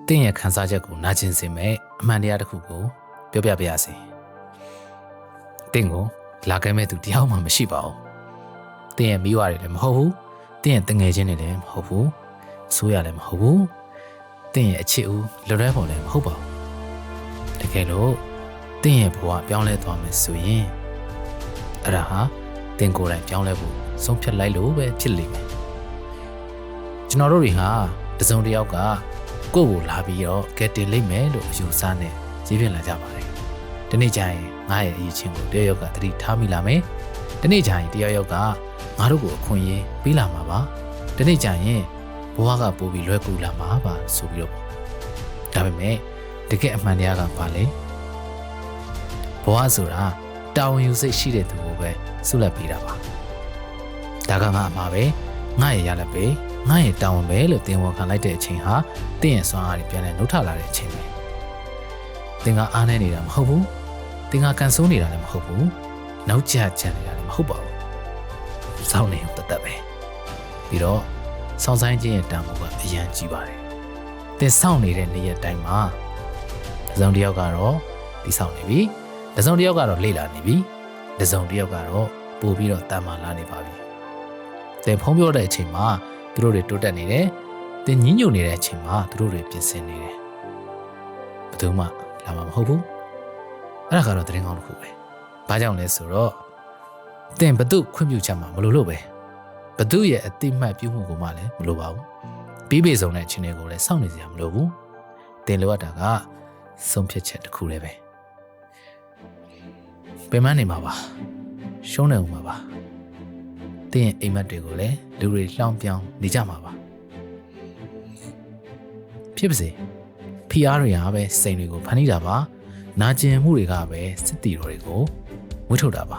တင်းရဲ့ခံစားချက်ကိုနာကျင်စေမဲ့အမှန်တရားတစ်ခုကိုပြောပြပါရစေတင်းကိုလာခဲ့မဲ့သူတယောက်မှမရှိပါဘူးတင်းရဲ့မိဘတွေလည်းမဟုတ်ဘူးတင်းရဲ့တငယ်ချင်းတွေလည်းမဟုတ်ဘူးအစိုးရလည်းမဟုတ်ဘူးတင်းရဲ့အချစ်ဦးလွယ်လွယ်ပေါ်လည်းမဟုတ်ပါဘူးတကယ်လို့တင်းရဲ့ဘဝပြောင်းလဲသွားမယ်ဆိုရင်အဲ့ဒါဟာတင်းကိုယ်တိုင်ပြောင်းလဲဖို့ဆုံးဖြတ်လိုက်လို့ပဲဖြစ်လိမ့်မယ်ကျွန်တော်တို့တွေဟာတစုံတစ်ယောက်ကကိုယ့်ကိုလာပြီးတော့ကဲတင်လိမ့်မယ်လို့အယူဆနဲ့ကြီးပြင်းလာကြပါတယ်ဒီနေ့ကျရင်ငါရဲ့အရေးချင်းကိုတယောက်ကသတိထားမိလာမယ်ဒီနေ့ကျရင်တယောက်ကငါတို့ကိုအခွင့်အရေးပေးလာမှာပါဒီနေ့ကျရင်ဘဝကပို့ပြီးလွယ်ကူလာမှာပါဆိုပြီးတော့ဒါပေမဲ့တကယ်အမှန်တရားကဘာလဲဘဝဆိုတာတာဝန်ယူစိတ်ရှိတဲ့သူကိုပဲဆုလက်ပေးတာပါဒါကငါအမှားပဲငါရဲ့ရလက်ပဲငါရဲ့တာဝန်ပဲလို့သင်ဝန်ခံလိုက်တဲ့အချိန်ဟာတင်းရဲ့စွမ်းအားတွေပြန်လဲနှုတ်ထလာတဲ့အချိန်ပဲသင်ကအားနေနေတာမဟုတ်ဘူးသင်ကကန်ဆိုးနေတာလည်းမဟုတ်ဘူးနောက်ကျချန်နေတာလည်းမဟုတ်ပါဘူးစောင့်နေတတ်ပဲပြီးတော့စောင့်ဆိုင်ခြင်းရဲ့တန်ဖိုးကအရန်ကြီးပါတယ်သင်စောင့်နေတဲ့နေ့ရက်တိုင်းမှာတစ်စုံတစ်ယောက်ကတော့ဒီစောင့်နေပြီတစ်စုံတစ်ယောက်ကတော့လေ့လာနေပြီတစ်စုံတစ်ယောက်ကတော့ပို့ပြီးတော့တန်မာလာနေပါပြီသင်ဖုံးပြောတဲ့အချိန်မှာသူတို့တွေတိုးတက်နေတယ်သင်ညှဉ်းညူနေတဲ့အချိန်မှာသူတို့တွေပြင်ဆင်နေတယ်ဘယ်သူမှလာမှာမဟုတ်ဘူးအဲ့ဒါကတော့သတင်းကောင်းတစ်ခုပဲဘာကြောင့်လဲဆိုတော့သင်ဘသူခွင့်ပြုချက်မှာမလိုလို့ပဲဘသူရဲ့အတိမတ်ပြုမှုကိုမှလည်းမလိုပါဘူးပြီးပေဆုံးတဲ့အချိန်တွေကိုလည်းစောင့်နေစရာမလိုဘူးသင်လိုအပ်တာကဆုံးဖြတ်ချက်တစ်ခုလည်းပဲပြန်မနေမှာပါရှုံးနေဦးမှာပါတင်းရဲ့အိမ်မက်တွေကိုလည်းလူတွေလှောင်ပြောင်းနေကြမှာပါဖြစ်ပါစေဖိအားတွေကပဲစိန်တွေကိုဖန်တီးတာပါနာကျင်မှုတွေကပဲစစ်တီတော်တွေကိုမွေးထုတ်တာပါ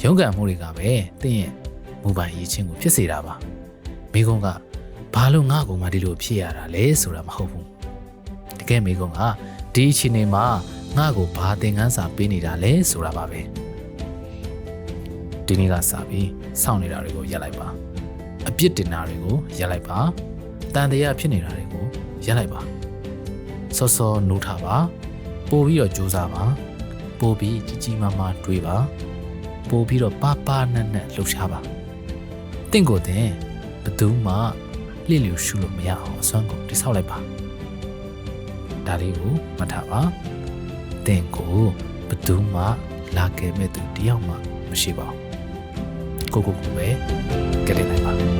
ရုန်းကန်မှုတွေကပဲတင်းရဲ့မူပိုင်ရေးချင်းကိုဖြစ်စေတာပါမိကုန်းကဘာလို့ငါ့ကိုမှဒီလိုဖြစ်ရတာလဲဆိုတာမဟုတ်ဘူးတကယ်မိကုန်းကဒီအချိန်မှာငါ့ကိုဘာသင်ခန်းစာပေးနေတာလဲဆိုတာပါပဲဒီနေ့ကစပြီးစောင့်နေတာတွေကိုရပ်လိုက်ပါအပြစ်တင်တာတွေကိုရပ်လိုက်ပါတန်တရားဖြစ်နေတာတွေကိုရပ်လိုက်ပါစောစောနိုးထားပါပို့ပြီးတော့ကြိုးစားပါပို့ပြီးကြီးကြီးမားမားတွေးပါပို့ပြီးတော့ပါပါနက်နက်လှုပ်ရှားပါတင့်ကိုတင်ဘယ်သူမှလျစ်လျူရှုလို့မရအောင်အစွမ်းကုန်တိဆောက်လိုက်ပါဒါလေးကိုမှတ်ထားပါတင့်ကိုဘယ်သူမှလာခဲ့မဲ့သူတယောက်မှမရှိပါဘူးကိုပဲကလေးနိုင်ပါ